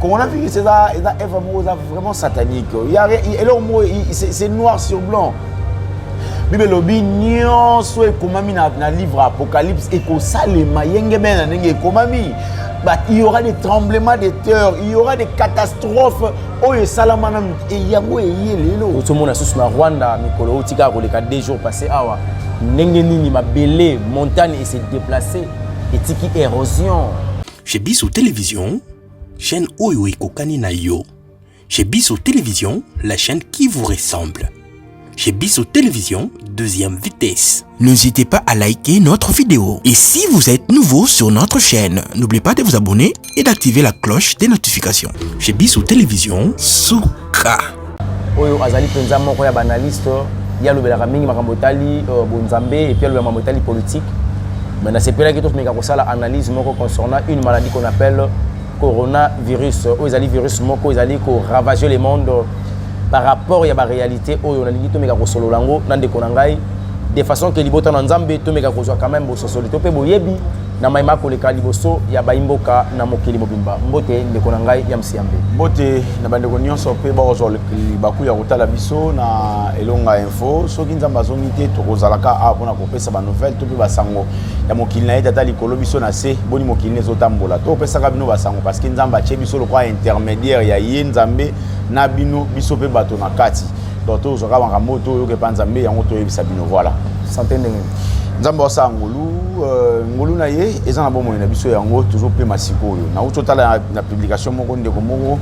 Coronavirus, c'est vraiment satanique. C'est noir sur blanc. Bible lobi nyonso ekomami na livre Apocalypse ekosalema yenge bena ndenge ekomami. Il y aura des tremblements de terre, il y aura des catastrophes. Oyo salamana e yango eyelelo. Otomona susu na Rwanda mikolo otika koleka 2 jours passés awa. Ndenge nini mabele montagne et se déplacer et tiki érosion. Chez Biso Télévision, chaîne Oyo Ekokani na yo. Chez Biso Télévision, la chaîne qui vous ressemble. Chez Biso Télévision, 2e vitesse. N'hésitez pas à liker notre vidéo. Et si vous êtes nouveau sur notre chaîne, n'oubliez pas de vous abonner et d'activer la cloche des notifications. Chez Biso Télévision, Souka. Oyo azali penza moko ya banaliste, ya lobelaka mingi makambo tali bonzambe et puis le makambo tali politique. Mais dans ces pays-là, qui meka kosala analyse moko concernant une maladie qu'on appelle coronavirus. Oyo ezali virus moko ezali ko ravager le monde. Par rapport à la réalité, on a dit que solo lango nande konangai de façon que libota na nzambe to meka kozwa quand même bo sosolito pe boyebi na maima koleka liboso ya baimboka na mokili mobimba mbote nde konangai ya msiambe mbote na bande ko nyonso pe ba ozwa baku ya kotala biso na elonga info soki nzamba zongi te to kozalaka a pona kopesa ba nouvelle to pe basango ya mokili na ye tata likolo biso na se boni mokili ezotambola to pesaka bino basango parce que nzamba che biso lokwa intermédiaire ya ye nzambe na bino biso pe bato na kati donc to zoka banga moto yo ke panzambe yango to yebisa bino voilà santé ndenge nzamba osa ngolu na ye eza na bomo na biso yango toujours pe masiko yo na utotala na publication moko ndeko moko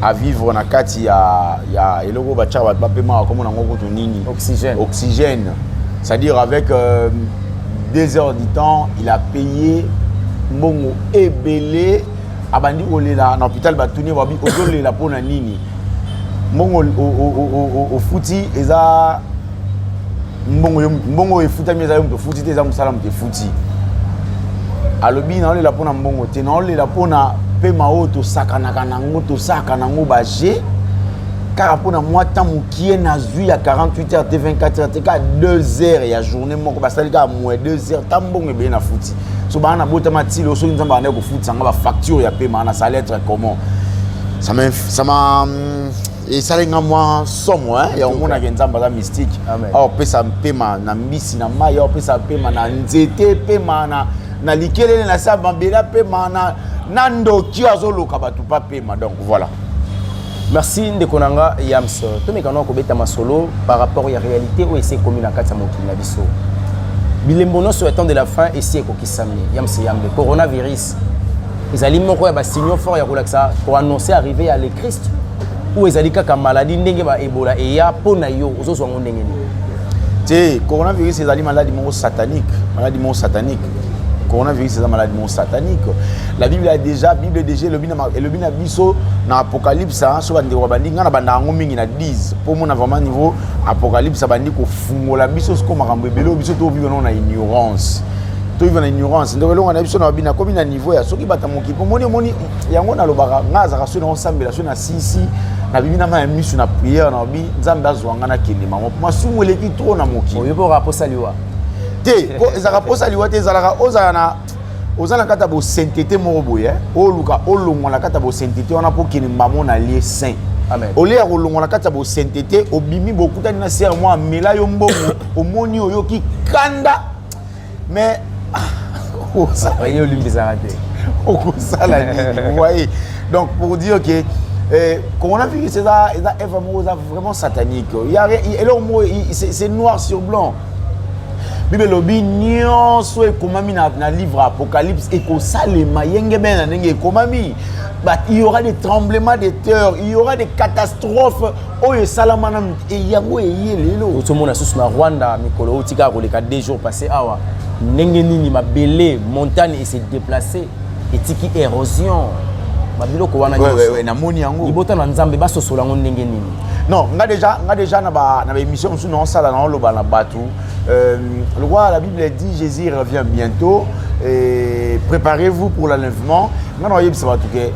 à vivre na kati ya eloko ba tcha ba pe ma comme na ngoko to nini oxygène c'est-à-dire avec 2 heures du temps il a payé mbongo ebele abandi olela na hôpital batuni babi ozolela pona nini mbongo au futi eza mbongo efuta mieza yo mto futi te eza musala mto futi alobi na olela pona mbongo te na olela pona pe maoto sakanaka nango to saka nango baje car pona moi temps mokie na zui ya 48 heures te 24 heures te ka 2 heures ya journée moko basali ka moins 2 heures ta mbongo ebe na futi so bana bota matilo so nzamba ane ko futi sanga ba facture ya paiement na ça lettre comment ça m'a et ça les moi somme hein il y a on a nzamba za mystique oh pesa paiement na mbisi na mai oh pesa paiement na nzete paiement na likelele na sa bambela paiement na ndoki azoloka batu pa paiement donc voilà. Merci Ndekonanga Yams. To mekano ko beta masolo par rapport à la réalité où c'est commun na kati mokili na biso. Bilembono sur le temps de la fin et c'est ko kisami Yams Yambe coronavirus. Ezali moko ya ba signaux fort ya kolaksa pour annoncer arriver à le Christ. Ou ezali kaka maladie ndenge ba Ebola et ya pona yo ozo ngo ndenge ni. Te coronavirus ezali maladie moko satanique. Coronavirus c'est une maladie satanique. La Bible déjà le bina biso na Apocalypse so bande bandi ngana banda ngo mingi na 10 pour mon vraiment niveau Apocalypse bandi ko fungola biso ko makambo ebelo biso to vivre na ignorance. To vivre na ignorance ndeko longa na biso na bina ko bina niveau ya soki batamoki po moni yango na lobaka ngaza ka so na sambela so na sisi na bibina ma misu na prière na bi nzamba zwanga na kelema mo masumu eleki trop na moki. Oyebo raposaliwa. Te ko ezaka posaliwa te ezalaka ozana kata bo sainteté moko boye oluka olongola kata bo sainteté on a pour kini mamo na lieu saint amen ole ya kolongola kata bo sainteté obimi bokutani na ser moi mela yo mbongo omoni oyoki kanda mais ça rien limbisa te okosala nini vous voyez donc pour dire que coronavirus c'est vraiment satanique c'est noir sur blanc. Bible lobi nyonso ekomami na livre Apocalypse ekosalema yenge bena ndenge ekomami. Il y aura des tremblements de terre, il y aura des catastrophes. Oyo salamana e yango eyelelo. Otomona susu na Rwanda mikolo otika koleka 2 jours passés awa. Ndenge nini mabele montagne et se déplacer et tiki érosion. Mabiloko wana ouais na moni yango. Libota na nzambe basosola ngo ndenge nini. Non, nga déjà na émission sous non ça dans le bana batu. Le roi la Bible dit Jésus revient bientôt et préparez-vous pour l'enlèvement. Nga no yebisa batu ke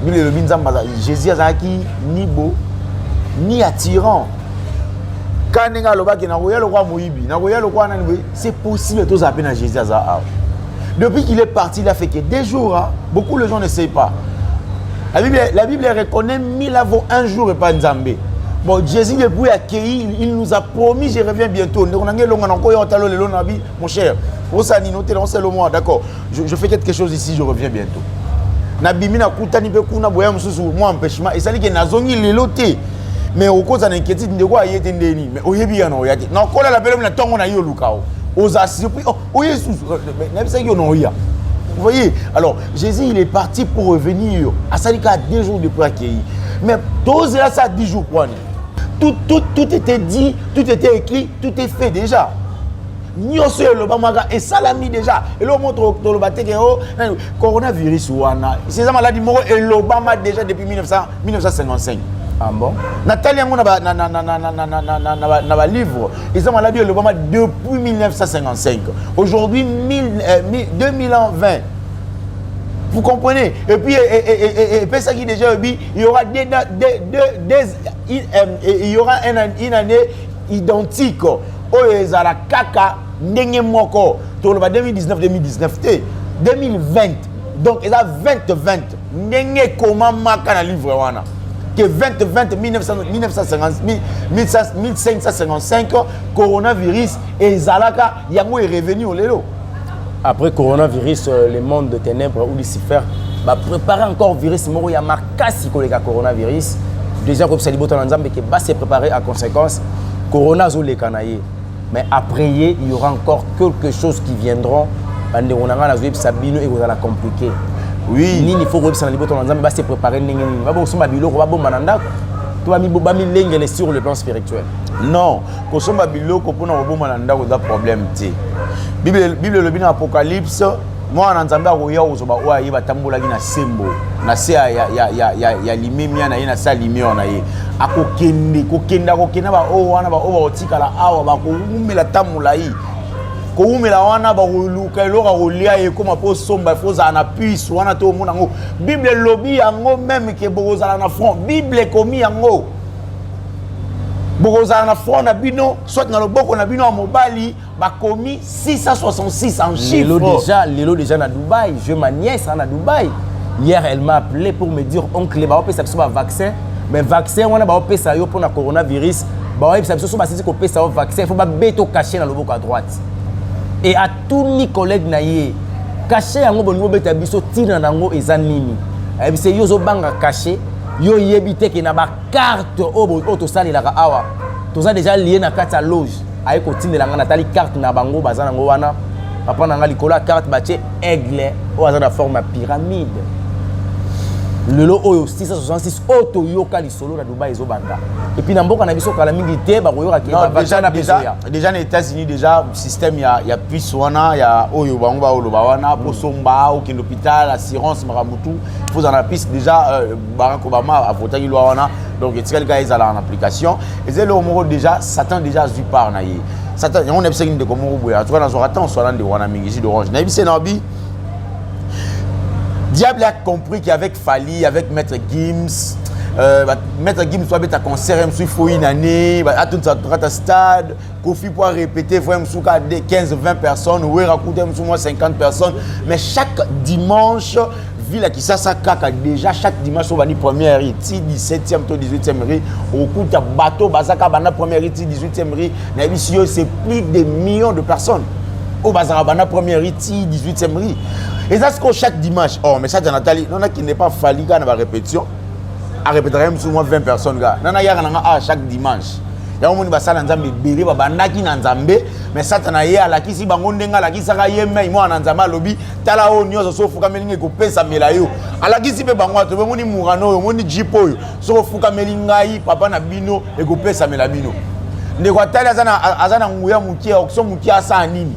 Bible le binzamba Jésus azaki ni beau ni attirant. Quand nga lobaki na roya le roi Moïbi, na roya le roi nani c'est possible tous appeler na Jésus aza. Depuis qu'il est parti, il a fait que 2 jours, hein, beaucoup de gens ne savent pas. La Bible reconnaît 1000 avant un jour et pas Nzambé. Bon, Jésus depuis accueilli, il nous a promis, je reviens bientôt. Mon cher, d'accord, je fais quelque chose ici, je reviens bientôt. Nabimina kutani pe kuna boya mususu moi empêchement et ça dit que nazongi leloté mais au cause en inquiétude de quoi yete ndeni mais oyebi ya no yaki na kola la pele na tongo na yo lukao oza surpris oh Jésus na bisa yo no ya. Vous voyez, alors Jésus il est parti pour revenir à ça dit qu'à 2 jours de accueilli mais tous là ça 10 jours quoi. Tout était dit, tout était écrit, tout est fait déjà. Nyonso elobamaga et salami déjà. Et là on montre dans le bateau que coronavirus wana. C'est ça maladie moko elobama déjà depuis 1955. Ah bon? Nathalie yango na ba livre. Et ça maladie elobama depuis 1955. Aujourd'hui 2020. Vous comprenez? Et puis et ça qui déjà il y aura il y aura une année identique. Oyezala kaka ndenge moko to le 2019 t 2020 donc il a 2020 ndenge comment maka na livre wana que 2020 1555 coronavirus ezalaka yango est revenu au lelo. Après coronavirus, le monde de ténèbres ou Lucifer va préparer encore virus moro ya makasi koleka coronavirus. Déjà comme ça liboto nzambe que va se préparer à conséquence corona zo le kanaye. Mais après il y aura encore quelque chose qui viendront bande onanga na zo sabino et vous allez compliquer. Oui, il faut que ça liboto nzambe va se préparer ndenge nini. Va bo somba biloko va bomba na ndako. To ami bo bami lengele sur le plan spirituel. Non, ko somba biloko pona bomba na ndako da problème ti. Bible le bin Apocalypse moi na nzambe akoya ozoba oya yeba tambolaki na sembo na se ya limemia na ye na sa limio na ye akokenda ba o wana ba o otikala awa ba ko umela tamula yi ko umela wana ba luka eloka kolia ye koma po somba foza na puce wana to mona ngo Bible lobi yango même ke bozala na front Bible komi yango bozala na front na bino soit na loboko na bino mobali ba komi 666 en chiffre. Lelo déjà na Dubaï, je ma nièce à Dubaï. Hier elle m'a appelé pour me dire oncle ba opesa biso ba vaccin, mais vaccin wana ba opesa yo pour na coronavirus, ba opesa biso ba sisi ko pesa au vaccin, faut ba beto caché na loboko à droite. Et à tous mes collègues na ye, caché yango boningo beta biso tina nango eza nini. Et c'est yo zo banga caché, yo yebite ke na ba carte o to sali la awa. To ça déjà lié na carte à loge. Aye kotindela nga natali carte na bango baza nango wana papa nanga likola carte batie aigle o aza na forme ya pyramide lelo oyo 666 auto yoka lisolo na Dubaï ezobanda et puis na mboka na biso kala mingi te ba koyoka ke ba déjà na États-Unis déjà système ya puce wana ya oyo bango ba oloba wana po somba au kin hôpital assurance maramutu faut en la piste déjà Barack Obama a voté loi wana donc etikali ka ezala en application et c'est le moment déjà Satan déjà zu par na ye Satan on est de comme boya en tout cas dans attend soit de wana mingi ici d'orange na bise na bi Diable a compris qu'avec Fali, avec Maître Gims, Maître Gims soit bête à concert, il faut une année, à tout ça, stade, Kofi pour répéter, il faut 15-20 personnes, ou raconter 50 personnes, mais chaque dimanche, ville qui ça kaka déjà chaque dimanche on va ni première rite 17e to 18e rite au coup de bateau bazaka bana première rite 18e rite na bisio c'est plus de millions de personnes au bazaka bana première rite 18e rite et ça c'est chaque dimanche oh mais ça Nathalie non qui n'est pas fallu quand on répétition à répéter même sur moi 20 personnes gars nana ya nanga à chaque dimanche ya omoni basala nzambe belé babandaki na nzambe mais satana ye alakisi bango ndenga alakisaka ye mai mwana nzambe alobi tala o nyoso so fuka melinga kopesa melayo alakisi pe bango to bomoni murano oyo moni jipo oyo so fuka melinga yi papa na bino ekopesa melabino ndeko atali azana nguya mukie okso mukie asa nini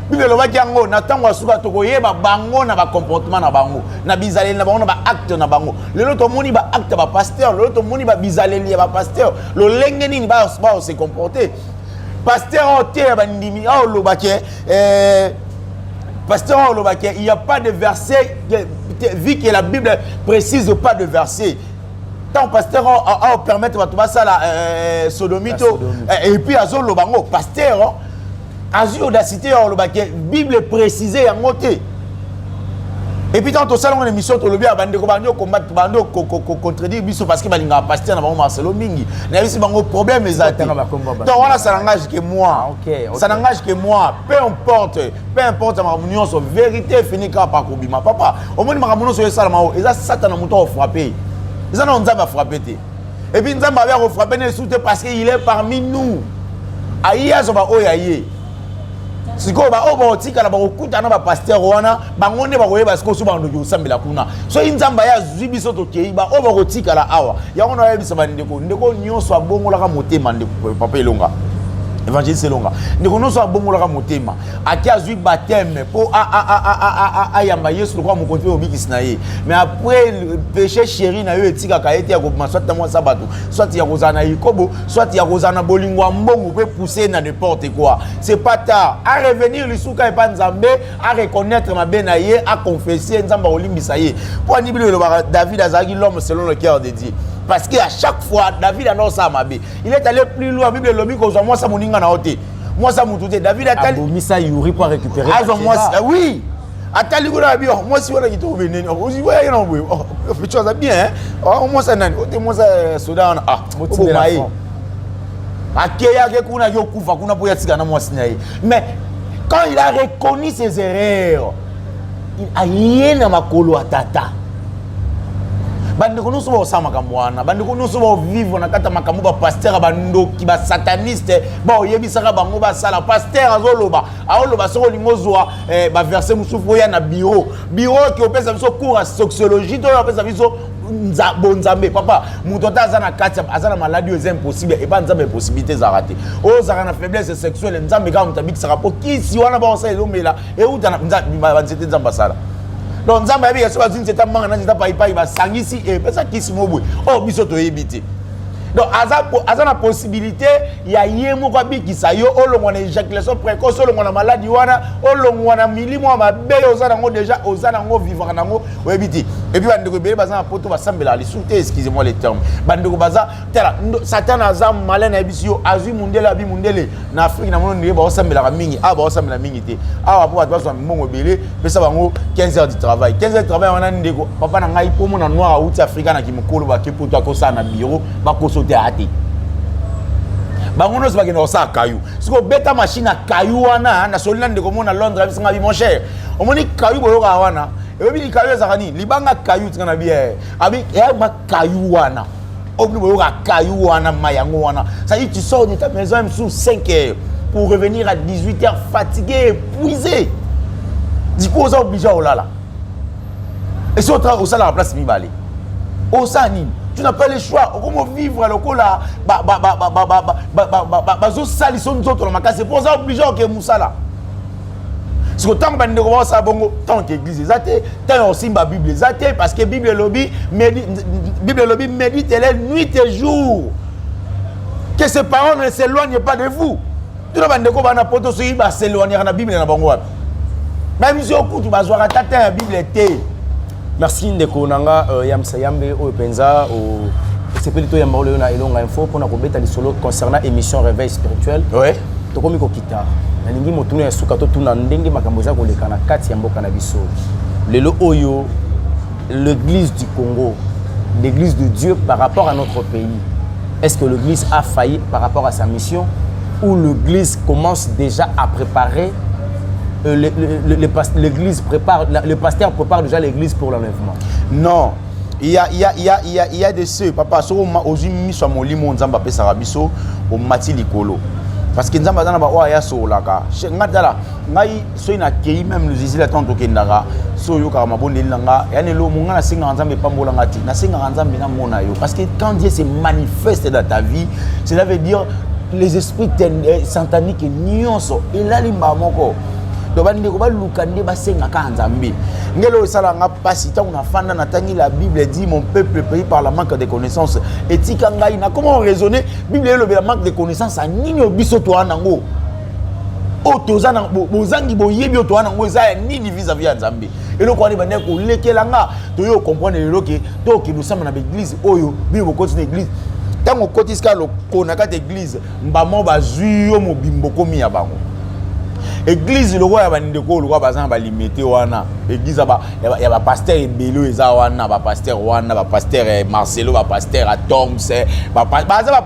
Bible lo baki yango na tango asuka to koyeba bango na ba comportement na bango na bizaleli na bango na ba acte na bango lelo to moni ba acte ba pasteur lelo to moni ba bizaleli ba pasteur lo lenge nini ba se comporter pasteur ote ba ndimi o lo baki pasteur o lo baki il y a pas de verset vu que la Bible précise pas de verset tant pasteur a permettre ba to ba sala sodomito et puis azolo bango pasteur Azur audacité la Bible précisée en moté. Et puis tant au salon de émission to lobby abande ko bando combattre bando contredire biso parce que balinga pasteur na bango Marcelo mingi na bisi bango problème ezate donc voilà ça n'engage que moi ça n'engage que moi peu importe ma union sur vérité finit quand par kobima papa au moins ma union sur ça mao eza satan na muto frapper eza na nzamba frapper te et puis nzamba va frapper ne soute parce qu'il est parmi nous aïe zo ba oyaye siko ba obo tika na ba okuta na ba pasteur wana bangonde ba koyeba siko so ba ndo yosambela kuna so inzamba ya zubiso to kei ba obo kotika la awa ya ngona yebisa ba ndeko nyonso abongola ka motema ndeko papa elonga évangéliste elonga ndeko nyonso abongola ka motema ati azui baptême po ayamba Yesu kwa mokonzi obikisi na ye mais après le péché chéri na yo etika ka ete ya ko soit moi sabato soit ya kozana ikobo soit ya kozana bolingwa mbongo peut pousser na n'importe quoi c'est pas tard à revenir lisuka et pas nzambe à reconnaître ma benaye à confesser nzamba olimbisa ye pour ni bilo David azaki l'homme selon le cœur de Dieu parce que à chaque fois David annonce ça mabe il est allé plus loin Bible lobi ko moi ça moninga na hote moi ça mututé David a Misa Yuri pour récupérer oui atali ko na bio moi si wala kito beneni ozi voya na boy fait chose bien hein moi ça nani ote moi ça soda ah motibe mai akeya ke kuna yo kufa kuna po ya tika na moi sinaye mais quand il a reconnu ses erreurs il a rien à makolo atata bandeko nyonso baosala makambo wana bandeko nyonso baovivre na kati ya makambo bapasteur bandoki basataniste baoyebisaka bango basala pasteur aoloba soki olingi ozwa baverse mosusu oya na bureau oki opesa biso cours ya sociologie to oyo opesa biso bonzambe papa moto ata aza na kati aza na maladi oyo eza impossible epa nzambe impossibilité ezaka te oyo ozaka na faiblesse sexuelle nzambe kaka moto abikisaka mpo kisi wana baosala elomela euta na banzete nzambe asala donc nzamba yabi yaso bazini c'est manga na nzeta paipai ba sangisi et pesa kisi mobwe oh biso to yebite donc aza na possibilité ya yemo kwa bikisa yo olongo na éjaculation précoce olongo na maladie wana olongo na milimo ma belle ozana ngo déjà ozana ngo vivre na ngo oyebiti et puis bandeko bele baza na poto basambela lisute excusez-moi les termes bandeko baza tela satan aza malin na bisio azui mundele abi mundele na Afrique na mono ba osambela mingi ba osambela mingi te awa po batwa mbongo bele pesa bango 15 heures de travail 15 heures de travail wana ndeko papa na ngai po mona noir out africain na kimokolo ba kepoto akosa na bureau ba koso théâtre bango no sebake na sa kayu siko beta machine kayu wana na solina ndeko mona Londres bisinga bi mon cher omoni kayu boyoka wana ebi kayu ezakani libanga kayu tingana bien abi ya ma kayu wana obli boyoka kayu wana mayango wana ça dit tu sors de ta maison même sous 5 heures pour revenir à 18 heures fatigué épuisé du coup on est obligé au là et si on sala la place mi balé au sani tu n'as pas le choix comment vivre le cola bazo sali son autres na makase pour ça obligé que musala parce que tant que bande ko sa bongo tant que église zate tant aussi ma bible zate parce que bible lobby médite elle nuit et jour que ses parents ne s'éloignent pas de vous tu na bande ko bana poto so ba s'éloigner na bible na bongo même si okutu bazwaka tata ya bible té. Merci ndeko nanga Yamsa Yambe o penza o sepelito ya maolo na elonga info pona ko beta lisolo concernant émission réveil spirituel. Ouais. To komi ko kita. Na lingi motuna ya suka to tuna ndenge makambo za ko lekana kati ya mboka na biso. Lelo oyo l'église du Congo, l'église de Dieu par rapport à notre pays. Est-ce que l'église a failli par rapport à sa mission ou l'église commence déjà à préparer l'église prépare, le pasteur prépare déjà l'église pour l'enlèvement? Non, il y a de ceux, papa, aujourd'hui, mis sur mon lit, mon zamba pesa rabiso, au mati likolo. Parce que nzamba zana ba wa ya so laka. Ngatala, ngai so ina kei même le zizi la tanto kendara, so yo ka mabonde langa, yani lo munga na singa nzambe pambola ngati, na singa nzambe na mona yo. Parce que quand Dieu se manifeste dans ta vie, cela veut dire les esprits sataniques nyonso, elalimba moko. Donc bandeko ba lukande ba senga ka nzambe ngelo sala nga pasi ta una fanda na tangi la Bible dit mon peuple périt par la manque de connaissances etika ngai na comment raisonner Bible le la manque de connaissances a nini obiso to anango o tozana bozangi boyebi to anango za nini vis-à-vis ya nzambe eloko ani bandeko lekelanga to yo comprendre le loke to ki nous sommes na église oyo bi bo continue église tango kotiska lo konaka église mbamo bazui yo mobimbo komi ya bango église le roi ya bandeko le roi bazana ba limité wana église ya ba pasteur ebelo eza wana ba pasteur Marcelo ba pasteur Atoms ba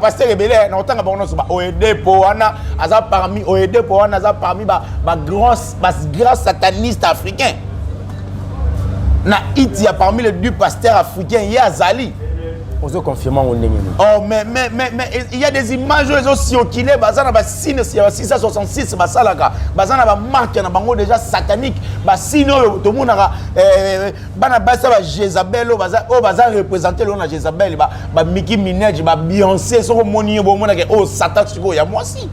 pasteur ebele na otanga bango so ba oedepo wana aza parmi oedepo wana aza parmi ba grands satanistes africains na iti ya parmi les 2 pasteurs africains ya azali. On se confirme au ndenge. Oh mais il y a des images ils ont circulé bazana ba signe 666 basalaka bazana ba marque na bango déjà satanique ba signe to monaka bana basa ba Jezabel baza représenter le na Jezabel ba Nicki Minaj ba Beyoncé soko moni bo monaka oh Satan siko ya moi aussi.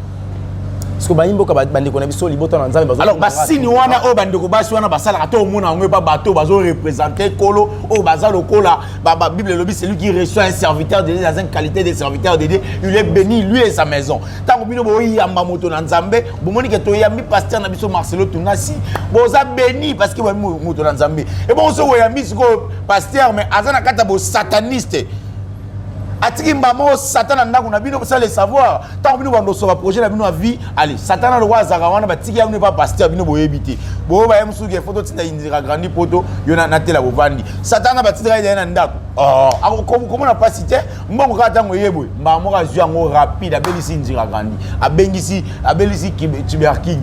Parce que bandeko bandeko na biso libota na nzambe bazo. Alors ba signe wana o bandeko basi wana basala to mona ngwe ba bateau bazo représenter kolo o baza lokola ba Bible lobi c'est lui qui reçoit un serviteur de Dieu dans une qualité de serviteur de Dieu, il est béni lui et sa maison. Tant bino bo yamba moto na nzambe bo moni ke to yambi pasteur na biso Marcelo Tunasi boza béni parce que moto na nzambe. Et bon so yambi siko pasteur mais azana kata bo sataniste. Atiki mbamo Satan ndako na bino ça le savoir tant bino bando so projet na bino a vie allez Satan le roi zaka wana batiki ya pas pasteur bino boyebité bo ba yemsuke photo tina indira grandi poto yona na tela bovandi Satan na batiki ya na ndako comment na pas cité mbongo ka tango yebwe mbamo ka zwa ngo rapide abelisi indira grandi abengisi tuberking.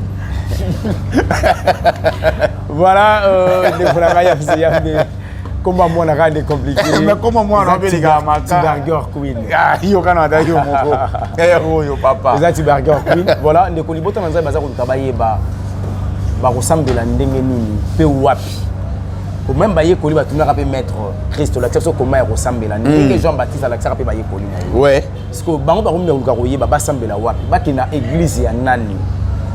Voilà de voilà ya comment moi on a rendu compliqué. Mais comment moi on a fait les gars Burger Queen. Ah, yo Canada yo moko. Yo papa. Les Burger Queen. Voilà, les kolibota manza baza ko tabaye ba ressemble ndenge nini pe wapi. Au même baye koli ba tunaka pe maître Christ la tso comment ressemble ndenge Jean-Baptiste Alexandre pe baye koli na. Ouais. Parce que bango ba rumba luka koyeba ba sambela wapi. Ba kina église ya nani.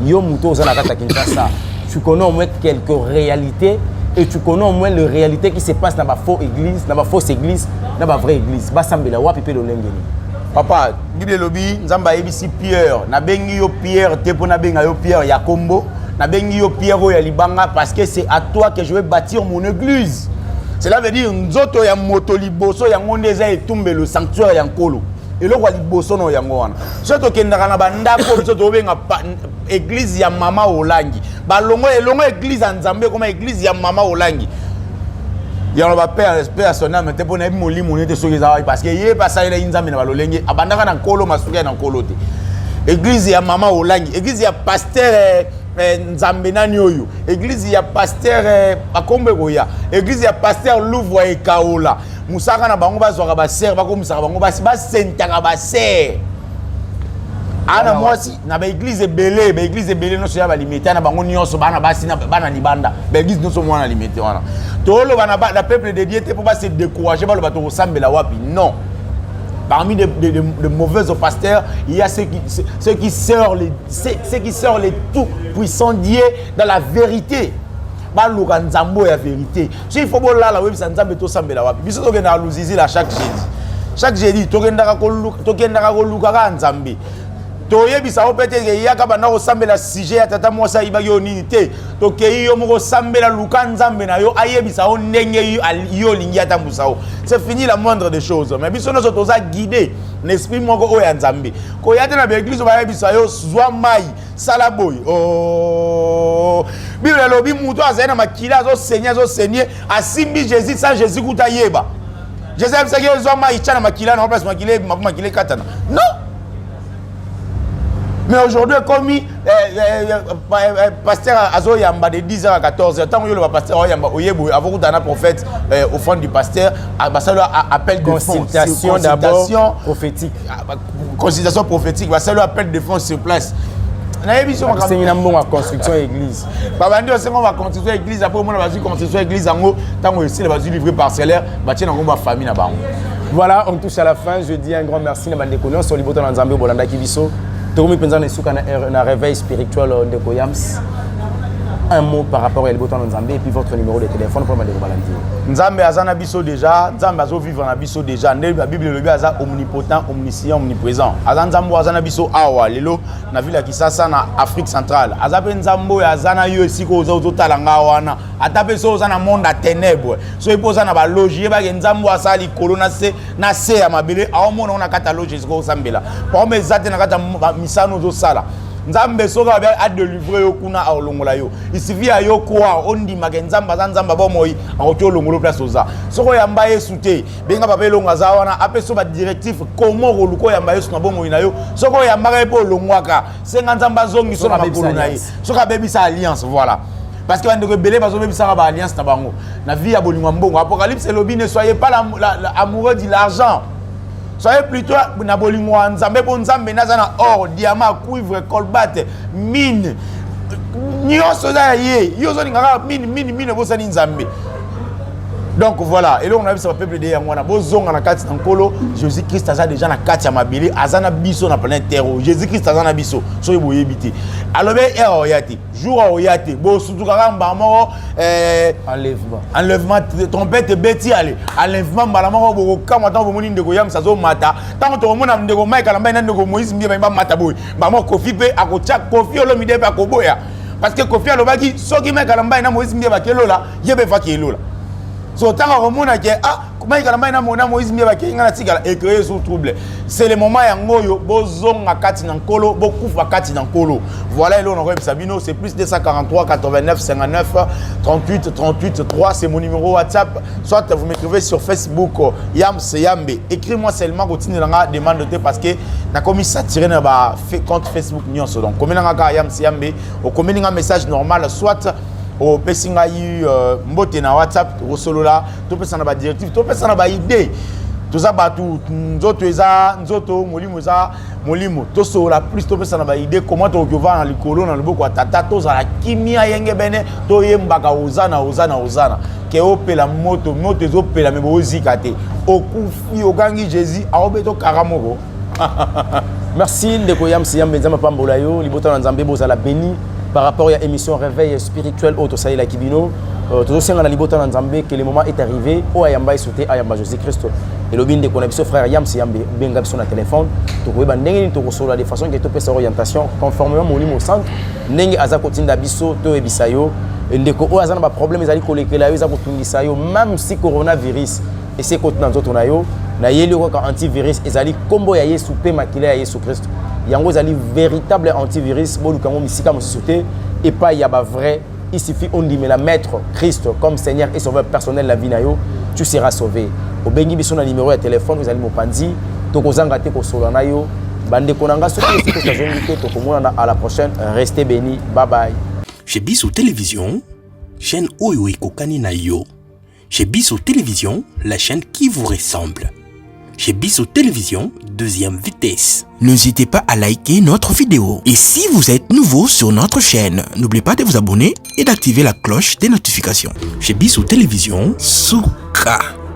Yo muto za na kata Kinshasa. Tu connais au moins quelques réalités. Et tu connais au moins les réalités qui se passent dans ma fausse église, dans ma vraie église. Basambela wapi pe lolengeni. Papa, Bible lobi nzamba ebisi Pierre, na bengi yo Pierre, tepo na benga yo Pierre ya Kombo, na bengi yo Pierre ya Libanga parce que c'est à toi que je vais bâtir mon église. Cela veut dire nzoto ya moto liboso ya ngondeza etumbe le sanctuaire ya Nkolo. Et le roi liboso no yango wana. Soto kendaka na bandako biso to benga église ya mama Olangi. Balongo elongo église ya Nzambe comme église ya mama Olangi. Ya on va père son âme te pona moli monete soki za parce que yé pas ça ina Nzambe na balolenge abandaka na Nkolo masuka na Nkolo te. Église ya mama Olangi, église ya pasteur Nzambe nani oyo, église ya pasteur akombe goya, église ya pasteur Louvre et Kaola. Musaka na bango bazwaka ba ser bako musaka bango ba sentaka ba ser. Ana mwasi na ba église belé no so ya ba limité na bango nyonso bana basi na bana libanda. Ba église no so mwana limité wana. Tolo bana ba la peuple de Dieu te pour pas se décourager ba lo bato resembler wapi. Non. Parmi de mauvais pasteurs, il y a ceux qui servent les tout puissants Dieu dans la vérité. Baluka nzambo ya vérité. Si il faut bola la web nzambe to sambela wapi. Biso to kena luzizi la chaque jeudi. Chaque jeudi to kenda ko luka ka nzambe. To yebisa o peut-être yaka bana ko sambela sujet ya tata mosa ibaki onini te. To ke yo moko sambela luka nzambe na yo ayebisa o ndenge yo lingi atambusa o. C'est fini la moindre des choses. Mais biso no to za guider l'esprit moko o ya nzambe. Ko yate na église ba yebisa yo zwa mai salaboy. Oh Bible lobi muto azana makila zo seigneur asimbi Jésus sans Jésus kuta yeba. Jésus a dit que zo mai chana makila na place makile katana. Non. Mais aujourd'hui, comme pasteur Azo Yamba de 10h à 14h, tant que le pasteur Yamba Oyebo, avant que un prophète au fond du pasteur, appel de consultation d'abord prophétique. Consultation prophétique, ça lui appel de fonds sur place. C'est une bonne construction église. Papa dit on va construire église après on va construire église en haut tant que ici va livrer parcellaire, va tirer en famille na bango. Voilà, on touche à la fin. Je dis un grand merci à bande connaissance sur Liboto na Nzambe Bolanda Kibiso. Tokomi penza na suka na réveil spirituel de Koyams. Un mot par rapport à Liboto na Nzambe et puis votre numéro de téléphone pour bande Bolanda. Nzambe azana biso déjà, Nzambe azo vivre na biso déjà. La Bible le aza omnipotent, omniscient, omniprésent. Azana Nzambe azana biso awa lelo na ville ya Kisasa na Afrique centrale. Azape Nzambe azana yo esiko ozo talanga wana. Atape so ozana monde à ténèbres. So ipoza na ba logier ba Nzambe asali corona na se ya mabele a omona na kata logier esiko osambela. Pour me zate na kata misano zo sala. nzambe soka a délivrer yo kuna a olongola yo il suffit à yo quoi on dit maga nzamba bomoi a oti olongolo place oza soko yamba yesu te benga papa elonga za wana apeso ba directif comment roluko yamba yesu na bomoi na yo soko yamba ka po olongwaka senga nzamba zongi so na makolo na ye soka bebisa alliance voilà parce que bande ko belé bazo bebisa ba alliance na bango na vie ya bolingo mbongo apocalypse elobi ne soyez pas amoureux de l'argent. Soyez plutôt na bolingo nzambe po nzambe naza na or, diamant, cuivre, colbate, mine. Nyonso za ye, yo zo ngaka mine bo sani nzambe. Donc voilà, et là on a vu ça peuple de yangwana bozonga na kati nkolo Jésus Christ aza déjà na kati ya mabele azana biso na planète terre. Jésus Christ azana biso so yeboyebite. Alobe oyati, jour oyati, bo sutuka kamba moko enlèvement trompette beti ale, enlèvement mbala moko bo kama tant bo moni ndeko yam sazo mata. Tant to mona ndeko Michael amba na ndeko Moïse mbiye ba mata boy. Ba mo Kofi pe akotia Kofi olomide pa koboya. Parce que Kofi alobaki soki Michael amba na Moïse mbiye ba kelola, yebe fa kelola. So tant que ke comment il a na mona Moïse mbieba kinga na tigala et créer sous trouble c'est le moment ya ngoyo bozonga kati na nkolo bokufa kati na nkolo voilà là on aurait Sabino c'est plus 243 89 59 38 3 c'est mon numéro WhatsApp soit vous m'écrivez sur Facebook Yambe écris-moi seulement continue nga demande de parce que na commis satirer na ba compte Facebook nyonso donc comme nga Yambe au commis un message normal soit au pesinga yu mbote na WhatsApp rosolola to pesa na ba directive to pesa na ba idée to za batu nzoto eza nzoto molimo za molimo to sola plus to pesa na ba idée comment to kova na likolo na loboko tata to za la kimia yenge bene to yembaka ozana ke opela moto ezo pela me bozika te okufi ogangi Jésus aobeto karamoko. Merci ndeko Yambe nzamba pambola yo libota na nzambe bozala béni. Par rapport à l'émission Réveil spirituel au Tosaï la Kibino, tout aussi dans la Libota Nzambe que le moment est arrivé au Ayamba et sauté Ayamba Jésus Christ. Et le bien de connexion frère Yam Yambe benga sur le téléphone, tu peux bandengi tu reçois de façon que tu peux sa orientation conformément au niveau centre, nengi azakotine d'abisso to ebisayo, ndeko o azana ba problème ezali kolekela yo ezakotungisa yo même si coronavirus et c'est côté dans autres nayo na yeli ko antivirus ezali kombo ya Yesu pe makila ya Yesu Christ. Yango zali véritable antivirus bolukango misika mo société et pas y a ba vrai il suffit on dit mais la mettre Christ comme Seigneur et sauveur personnel la vie na yo tu seras sauvé au bengi biso na numéro de téléphone vous allez mopanzi to kozanga te ko solo na yo bande konanga soki ko sa jongi te to komona à la prochaine restez bénis bye bye. Chez Biso Télévision, chaîne oyo ekokani na yo. Chez Biso Télévision, la chaîne qui vous ressemble. Chez Biso Télévision, deuxième vitesse. N'hésitez pas à liker notre vidéo. Et si vous êtes nouveau sur notre chaîne, n'oubliez pas de vous abonner et d'activer la cloche des notifications. Chez Biso Télévision, Souka.